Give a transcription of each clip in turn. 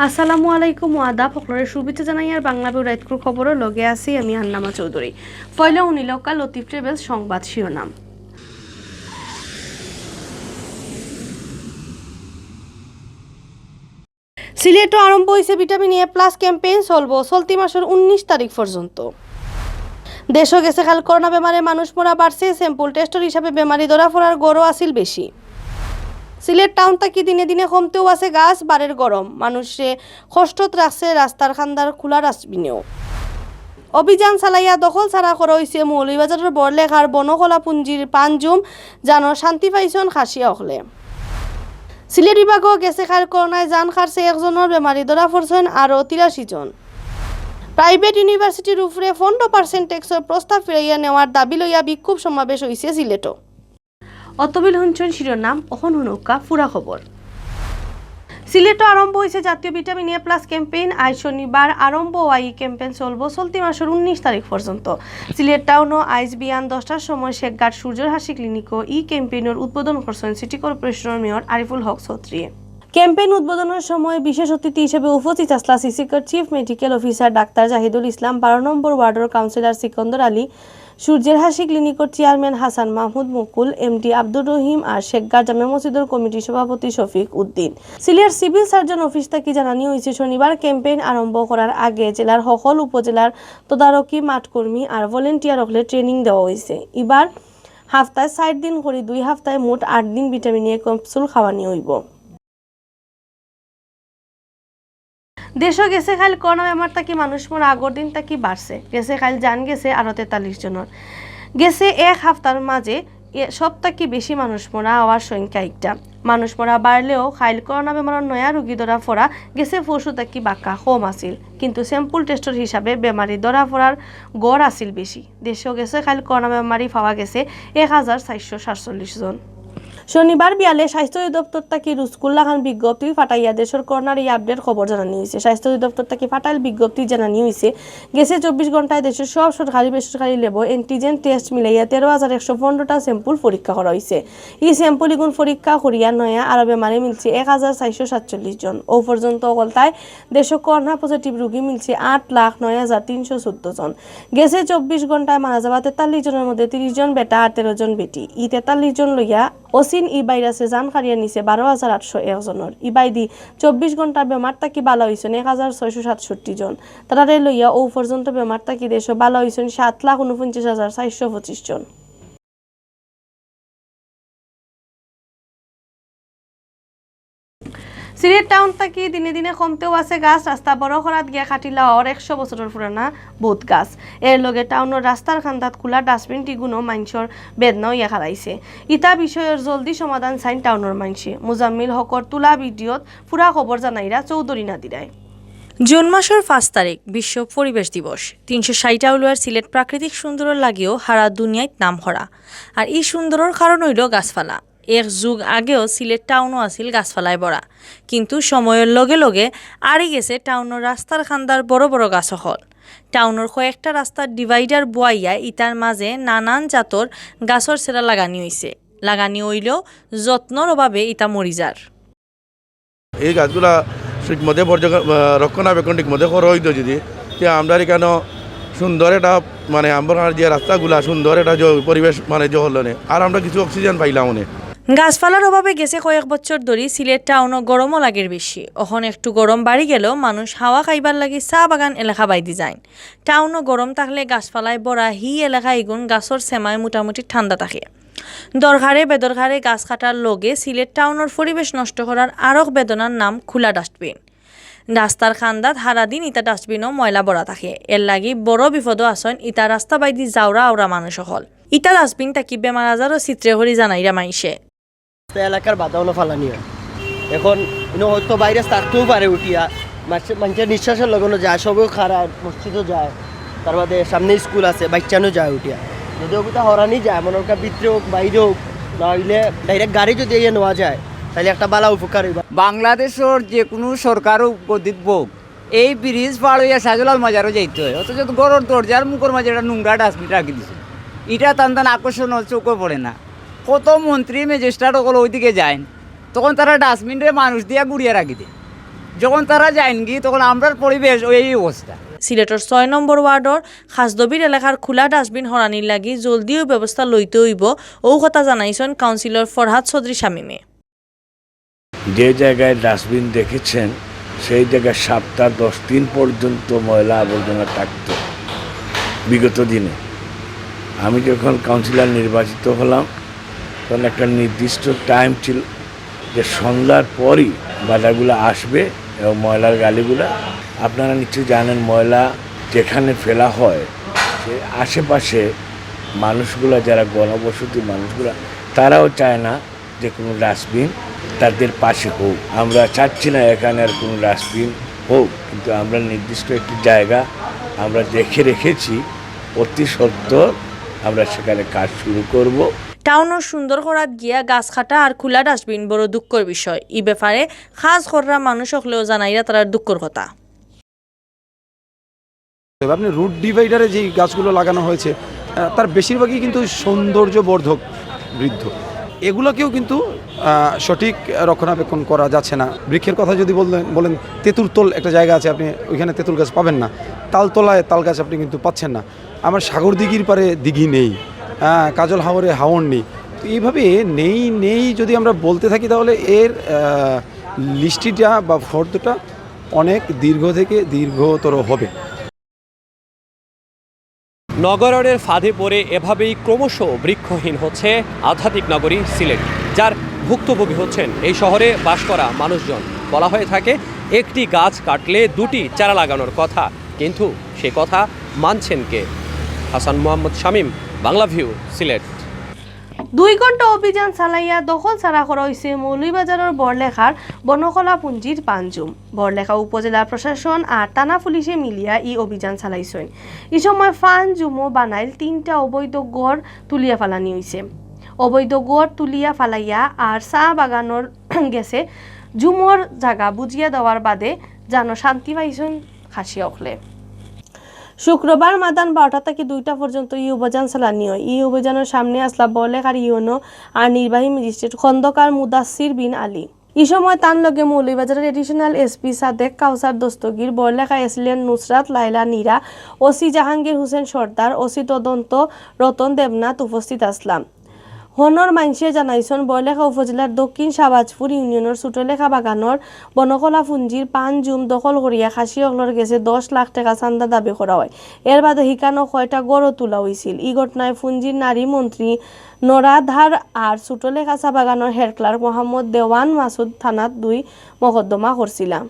আসসালামু আলাইকুম আদাব সকলের শুভেচ্ছা জানাই আর বাংলাভিউ রাইট খবরের লগে আছি আমি আন্নামা চৌধুরী। পয়লা উনিলকা লতিফ ট্রেভেলস সংবাদ শিরোনাম। সিলেটে আরম্ভ হয়েছে ভিটামিন এ প্লাস ক্যাম্পেইন চলতি মাসের 19 তারিখ পর্যন্ত। দেশও গেছে খাল করোনা বেমারে মানুষ মরা বাড়ছে, স্যাম্পল টেস্টের হিসাবে বেমারি ধরা পড়ার গড়ও আসিল বেশি। সিলেট টাউন তাকি দিনে দিনে কমতেও আছে গাছ বাড়ের গরম, মানুষে কষ্টত রাখছে রাস্তার খান্দার খোলা ডাস্টবিনেও। অভিযান চালাইয়া দখল ছাড়া করা হয়েছে মৌলভীবাজারের বড়লেখার বনকলা পুঞ্জির পাঞ্জুম জানো শান্তি পাইছন খাসিয়া হলে। সিলেট বিভাগও গেছে খার করোনায় জান খারছে একজনের বেমারি ধরা পড়ছেন আরও 83 জন। প্রাইভেট ইউনিভার্সিটির উপরে 15% ট্যাক্সের প্রস্তাব ফিরাইয়া নেওয়ার দাবি লইয়া বিক্ষোভ সমাবেশ হয়েছে সিলেটও। অতবিল হুঞ্চন শিরোনাম অহন হুনকা ফুরা খবর। সিলেটে আরম্ভ হয়েছে জাতীয় ভিটামিন এ প্লাস ক্যাম্পেইন। আজ শনিবার আরম্ভ হওয়া এই ক্যাম্পেইন চলতি মাসের 19 তারিখ পর্যন্ত। সিলেট টাউনও আইজ বিয়ান 10টার সময় শেখঘাট সূর্যের হাসি ক্লিনিকও এই ক্যাম্পেইনের উদ্বোধন করছেন সিটি কর্পোরেশনের মেয়র আরিফুল হক চৌধুরী। ক্যাম্পেইন উদ্বোধনের সময় বিশেষ অতিথি হিসেবে উপস্থিত আসলা সিসিকর চিফ মেডিকেল অফিসার ডাক্তার জাহিদুল ইসলাম, 12 নম্বর ওয়ার্ডের কাউন্সিলর সিকন্দর আলী, সূর্যের হাসি ক্লিনিকের চেয়ারম্যান হাসান মাহমুদ মুকুল, এমডি আব্দুর রহিম আর শেখঘাট জামে মসজিদের কমিটির সভাপতি Shafiq Uddin. Sylhet civil surgeon office থেকে জানানো হয়েছে শনিবার ক্যাম্পেইন আরম্ভ করার আগে জেলার সকল উপজেলার তদারকি মাঠকর্মী আর ভলেন্টিয়ার হলে ট্রেনিং দেওয়া হয়েছে। এবার হাফতায় 60 দিন করে 2 হাফতায় মোট 8 দিন ভিটামিন এ ক্যাপসুল খাওয়ানি হইব। দেশও গেছে খাইল করোনা বেমার তাকি মানুষ মরা আগর দিন তাকি বাড়ছে। গেছে খাইল জান গেছে আরো 43 জনের। গেছে এক হাফতার মাঝে সব তাকি বেশি মানুষ মরা হওয়ার সংখ্যা একটা। মানুষ মরা বাড়লেও খাইল করোনা বেমারের নয়া রোগী ধরা পড়া গেছে পশু তাকি বাক্কা কম আছিল, কিন্তু স্যাম্পল টেস্টের হিসাবে বেমারি ধরা পড়ার গড় আছিল বেশি। দেশেও গেছে খাইল করোনা বেমারি পাওয়া গেছে 1447 জন। শনিবার বিয়ালে স্বাস্থ্য অধিদপ্তর তাকি রুস্কুল্লা খান বিজ্ঞপ্তি ফাটাইয়া দেশের করোনার এই আপডেট খবর জানানি হয়েছে। স্বাস্থ্য অধিদপ্তর তাকি ফাটাইল বিজ্ঞপ্তি জানানি হয়েছে গেছে 24 ঘন্টায় দেশের সব সরকারি বেসরকারি লেবো অ্যান্টিজেন টেস্ট মিলাইয়া 13,115টা স্যাম্পল পরীক্ষা করা হয়েছে। এই স্যাম্পল ইগুন পরীক্ষা করিয়া নয়া আরো বেমারে মিলছে 1447 জন। ও পর্যন্ত অকলতায় দেশের করোনা পজিটিভ রোগী মিলছে 8,09,314 জন। গেছে 24 ঘন্টায় মারা যাওয়া 43 জনের মধ্যে 30 জন বেটা আর 13 জন বেটি। 43 জন লইয়া অসিন ই ভাইরাসে জান খারিয়া নিছে 12,801 জনের। ই বাইদি 24 ঘন্টার বেমার তাকি বালা হয়েছেন 1,667 জন। তারারে লইয়া ও পর্যন্ত বেমার তাকি দেশে বালা হয়েছেন 7,49,425 জন। সিলেট টাউন তাকি দিনে দিনে কমতেও আছে গাছ। রাস্তা বড় করাত গিয়া খাটিলা আর 100 বছরের পুরানা বহুত গাছ। এর লগে টাউনের রাস্তার খান্দাত খোলা ডাস্টবিন টিগুনো মানুষের বেদনাও ইয়া খারাইছে। ইতা বিষয়ের জলদি সমাধান চাইন টাউনের মানুষে। মুজাম্মিল হকর তুলা ভিডিওত পুরা খবর জানাইরা চৌধুরী নাদিরায়। জুন মাসের 5 তারিখ বিশ্ব পরিবেশ দিবস। 360টা উলুয়ার সিলেট প্রাকৃতিক সুন্দরের লাগিও হারা দুনিয়ায় নাম হরা। আর এই সুন্দরের কারণ হইল গাছপালা। এক যুগ আগেও সিলেট টাউনও আছিল গাছপালায় ভরা, কিন্তু সময়ের লগে লগে আড়ি গেছে টাউনের রাস্তার খান্দার বড় বড় গাছ হল। টাউনের কয়েকটা রাস্তার ডিভাইডার বয়াইয়া ইটার মাঝে নানান জাতর গাছর সেরা লাগানি হইছে। লাগানি হইলেও যত্নর অভাবে ইটা মরি যার। এই গাছগুলা ঠিক মধ্যে রক্ষণাবেক্ষণ ঠিক মধ্যে করা হইতো যদি আমরা কেন সুন্দর একটা মানে আমরা যে রাস্তাগুলা সুন্দর একটা পরিবেশ মানে হলনে আর আমরা কিছু অক্সিজেন পাইলাম অনেক। গাছপালার অভাবে গেছে কয়েক বছর ধরে সিলেট টাউনও গরমও লাগের বেশি। এখন একটু গরম বাড়ি গেলেও মানুষ হাওয়া খাইবার লাগি চা বাগান এলাকা বাইদি যায়। টাউনও গরম থাকলে গাছপালায় বড়া হি এলাকা এগুন গাছর সেমায় মোটামুটি ঠান্ডা থাকে। দরকারে বেদরকারে গাছ কাটার লগে সিলেট টাউনের পরিবেশ নষ্ট করার আরও বেদনার নাম খোলা ডাস্টবিন। রাস্তার খান্দাত হারাদিন ইটা ডাস্টবিনও ময়লা বড়া থাকে। এর লাগি বড় বিপদও আসেন ইটা রাস্তা বাইদি যাওরা আওরা মানুষ হল। ইটা ডাস্টবিন তাকি বেমার আজারও চিত্রে হরি জানাইরা মাইসে। এলাকার বাতাবরণ ফালানি হয় এখন হয়তো ভাইরাস থাকতেও পারে উঠিয়া মানুষের নিঃশ্বাসের লগানো যায়, সবেও খারাপ মসজিদও যায়, তার বাদে সামনে স্কুল আছে বাচ্চানো যায় উঠিয়া। যদি ওটা হরানি যায় মনে ওটা ভিতরে হোক বাইরে হোক, নইলে ডাইরেক্ট গাড়ি যদি ইয়ে নেওয়া যায় তাহলে একটা বালা উপকার হইবা। বাংলাদেশের যে কোনো সরকারও গদিত বোক এই ব্রিজ পার হইয়া সাজলাল মাজারও যাইতে হয়, অথচ গড়ের দরজার মুখের মাঝে একটা নোংরা ডাস্টবিন রাখি দিছে। এটা টান আকর্ষণ চোখে পড়ে না। কত মন্ত্রী ম্যাজিস্ট্রেট ওগুলো ওইদিকে যায়, তখন তারা ডাস্টবিনরে মানুষ দিয়া গুড়িয়ে রাখি দেয়। যখন তারা যায়নি তখন আমরার পরিবেশ ওই অবস্থা। সিলেটর 6 নম্বর ওয়ার্ডর খাসদবির এলাকার খোলা ডাস্টবিন হরানির লাগি জলদিও ব্যবস্থা লইতে হইব ও কথা জানাইছেন কাউন্সিলর ফরহাদ চৌধুরী শামীমে। যে জায়গায় ডাস্টবিন দেখেছেন সেই জায়গায় সপ্তাহ 10 দিন পর্যন্ত ময়লা আবর্জনা থাকত বিগত দিনে। আমি যখন কাউন্সিলর নির্বাচিত হলাম তখন একটা নির্দিষ্ট টাইম ছিল যে সন্ধ্যার পরই বাজারগুলো আসবে এবং ময়লার গালিগুলো, আপনারা নিশ্চয়ই জানেন, ময়লা যেখানে ফেলা হয় সে আশেপাশে মানুষগুলো যারা গণবসতি মানুষগুলো তারাও চায় না যে কোনো ডাস্টবিন তাদের পাশে হোক। আমরা চাচ্ছি না এখানে আর কোনো ডাস্টবিন হোক, কিন্তু আমরা নির্দিষ্ট একটি জায়গা আমরা দেখে রেখেছি, অতি সত্বর আমরা সেখানে কাজ শুরু করব। টাউনের সুন্দর করাত গিয়া গাছ কাটা আর খোলা ডাস্টবিন বড় দুঃখের বিষয়। এই ব্যাপারে খাস করা মানুষ হলেও জানাইরা তার দুঃখের কথা। আপনি রুট ডিভাইডারে যে গাছগুলো লাগানো হয়েছে তার বেশিরভাগই কিন্তু সৌন্দর্যবর্ধক বৃদ্ধ, এগুলোকেও কিন্তু সঠিক রক্ষণাবেক্ষণ করা যাচ্ছে না। বৃক্ষের কথা যদি বলেন তেঁতুলতল একটা জায়গা আছে, আপনি ওইখানে তেঁতুল গাছ পাবেন না। তালতলায় তাল গাছ আপনি কিন্তু পাচ্ছেন না। আমার সাগর দিঘির পারে দিঘি নেই, কাজল হাওরে হাওর নেই। তো এইভাবে নেই যদি আমরা বলতে থাকি তাহলে এর লিস্টটা বা ফর্দটা অনেক দীর্ঘ থেকে দীর্ঘতর হবে। নগরের ফাঁদে পড়ে এভাবেই ক্রমশ বৃক্ষহীন হচ্ছে আধ্যাত্মিক নগরী সিলেট, যার ভুক্তভোগী হচ্ছেন এই শহরে বাস করা মানুষজন। বলা হয়ে থাকে একটি গাছ কাটলে 2টি চারা লাগানোর কথা, কিন্তু সে কথা মানছেন কে? হাসান মোহাম্মদ শামীম, বাংলাভিউ, সিলেট। 2 ঘন্টা অভিযান চালাইয়া দখল ছাড়া করা হয়েছে মৌলভীবাজারের বড়লেখার বনকলা পুঞ্জির পাঞ্জুম। বড়লেখা উপজেলা প্রশাসন আর থানা পুলিশে মিলিয়া এই অভিযান চালাইছেন। এই সময় পাঞ্জুমও বানাইল 3টা অবৈধ গড় তুলিয়া ফালানি হয়েছে। অবৈধ গড় তুলিয়া ফালাইয়া আর চা বাগানোর গেছে জুমর জায়গা বুঝিয়া দেওয়ার বাদে যেন শান্তি পাইছেন খাসি অখলে। শুক্রবার মাদান 12টা থেকে 2টা পর্যন্ত এই অভিযান চালানি হয়। এই অভিযানের সামনে আসলা বলেখার ইউনো আর নির্বাহী ম্যাজিস্ট্রেট খন্দকার মুদাসির বিন আলী। এই সময় তার লগে মৌলভীবাজারের এডিশনাল এসপি সাদেক কাউসার দস্তগীর, বড়লেখা এসিলেন নুসরাত লাইলা নীরা, ওসি জাহাঙ্গীর হোসেন সর্দার, ওসি তদন্ত রতন দেবনাথ উপস্থিত আসলাম। হনর মাইনসে জানাইছেন বড়লেখা উপজেলার দক্ষিণ শাহবাজপুর ইউনিয়নের ছোটলেখা বাগানোর বনকলা পুঞ্জির পাঞ্জুম দখল করিয়া খাসি অকলর গেছে 10 লাখ টাকা চান্দা দাবি করা হয়। এর বাদে হিকানো 6টা গড়ও তোলা হয়েছিল। এই ঘটনায় পুঞ্জির নারী মন্ত্রী নরাধার আর ছোটলেখা চা বাগানোর হেড ক্লার্ক মোহাম্মদ দেওয়ান মাসুদ থানাত 2 মকদ্দমা করছিলাম।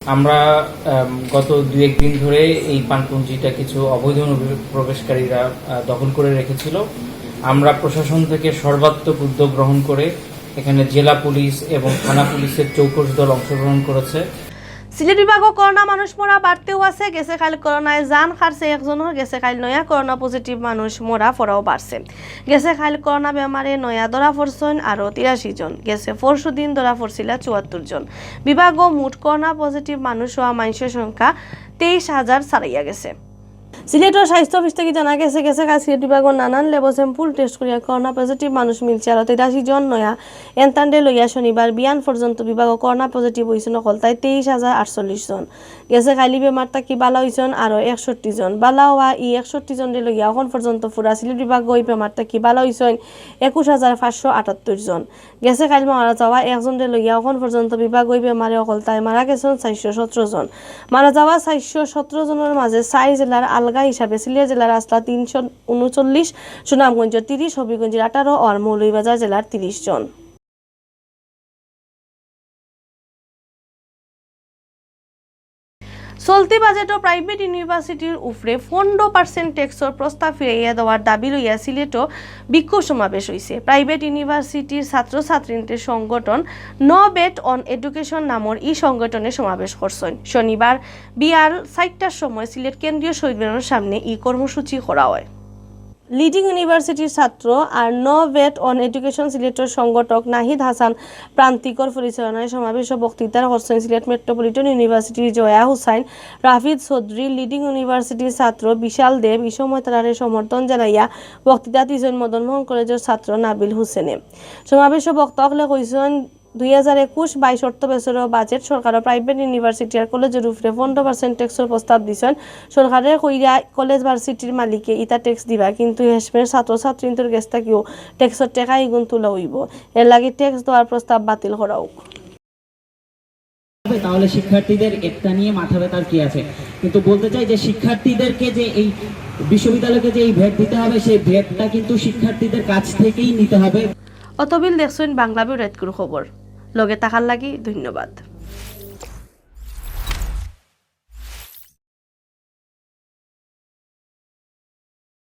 আমরা গত 2-1 দিন ধরে এই পানপুঞ্জিটা কিছু অবৈধ প্রবেশকারীরা দখল করে রেখেছিল। আমরা প্রশাসন থেকে সর্বাত্মক উদ্যোগ গ্রহণ করে এখানে জেলা পুলিশ এবং থানা পুলিশের চৌকস দল অংশগ্রহণ করেছে। সিলেট বিভাগও করোনা মানুষ মরা বাড়তেও আছে। গেছে কাল করোনায় জান খারছে একজনের, গেছে কাল নয়া করোনা পজিটিভ মানুষ মরা ফরাও বাড়ছে। গেছে কাল করোনা বেমারে নয়া ধরা পড়ছেন আরও 83 জন। গেছে পরশু দিন ধরা পড়ছিল 74 জন। বিভাগও মোট করোনা পজিটিভ মানুষ হওয়া মানুষের সংখ্যা 23,000 ছাড়াইয়া গেছে। সিলেটের স্বাস্থ্য অফিস থেকে জানা গেছে কাল সিলেট বিভাগের নানান লেবল স্যাম্পল টেস্ট করিয়া করোনা পজিটিভ মানুষ মিলছে আরও 83 জন। নয়া এনতান্ডে লইয়া শনিবার বিয়ান পর্যন্ত বিভাগও করোনা পজিটিভ হয়েছেন অকল তাই 23,048 জন। গেছে কালি বেমার তাকি বালা হয়েছেন আরও 61 জন। বালা হওয়া 61 জনের লইয়া এখন পর্যন্ত পুরা সিলেট বিভাগ ওই বেমার তাকি বালা হয়েছেন 21,578 জন। গেছে কাল মারা যাওয়া একজনের লইয়া এখন পর্যন্ত বিভাগ ওই বেমারে অকল তাই মারা গেছেন 417 জন। মারা যাওয়া 417 জনের মাঝে 4 জেলার আলগা হিসাবে সিলেট জেলার আসলা 339, সুনামগঞ্জের 30, হবিগঞ্জের 18 আর মৌলভীবাজার জেলার 30 জন। চলতি বাজেটও প্রাইভেট ইউনিভার্সিটির উপরে 15% ট্যাক্সর প্রস্তাব ফিরাইয়া দেওয়ার দাবি লইয়া সিলেটও বিক্ষোভ সমাবেশ হয়েছে। প্রাইভেট ইউনিভার্সিটির ছাত্রছাত্রীদের সংগঠন নো বেট অন এডুকেশন নামের এই সংগঠনে সমাবেশ করছেন। শনিবার বিয়াল 4টার সময় সিলেট কেন্দ্রীয় শহীদ মিনারের সামনে এই কর্মসূচি করা হয়। লিডিং ইউনিভার্সিটির ছাত্র আর নো বেট অন এডুকেশন সিলেটের সংগঠক নাহিদ হাসান প্রান্তিকর পরিচালনায় সমাবেশ ও বক্তৃতা করছেন সিলেট মেট্রোপলিটন ইউনিভার্সিটির জয়া হুসাইন, রাফিদ চৌধুরী, লিডিং ইউনিভার্সিটির ছাত্র বিশাল দেব। এই সময় তারা সমর্থন জানাইয়া বক্তৃতা দিয়েছেন মদন মোহন কলেজের ছাত্র নাবিল হুসেনে। সমাবেশ ও বক্তা হলে কইছেন 2021-22 অর্থ বছরের বাজেট সরকারের প্রাইভেট ইউনিভার্সিটি আর কলেজের উপরে 15% ট্যাক্সের প্রস্তাব দিছেন। সরকারের কইরা কলেজ ভার্সিটির মালিকে ইটা ট্যাক্স দিবা, কিন্তু হেসমের ছাত্রছাত্রীদের কাছ থেকেও ট্যাক্সের টাকা ইগুণ তোলা হইব। এর লাগে ট্যাক্স দেওয়ার প্রস্তাব বাতিল করা হোক। তাহলে শিক্ষার্থীদের এটা নিয়ে মাথা ব্যথার কি আছে? কিন্তু বলতে চাই যে শিক্ষার্থীদেরকে যে এই বিশ্ববিদ্যালয়কে যে এই ভ্যাট দিতে হবে, সেই ভ্যাটটা কিন্তু শিক্ষার্থীদের কাছ থেকেই নিতে হবে। অতবিল দেখছেন বাংলাভিউ রাতকুর খবর। লগে থাকার লাগি ধন্যবাদ।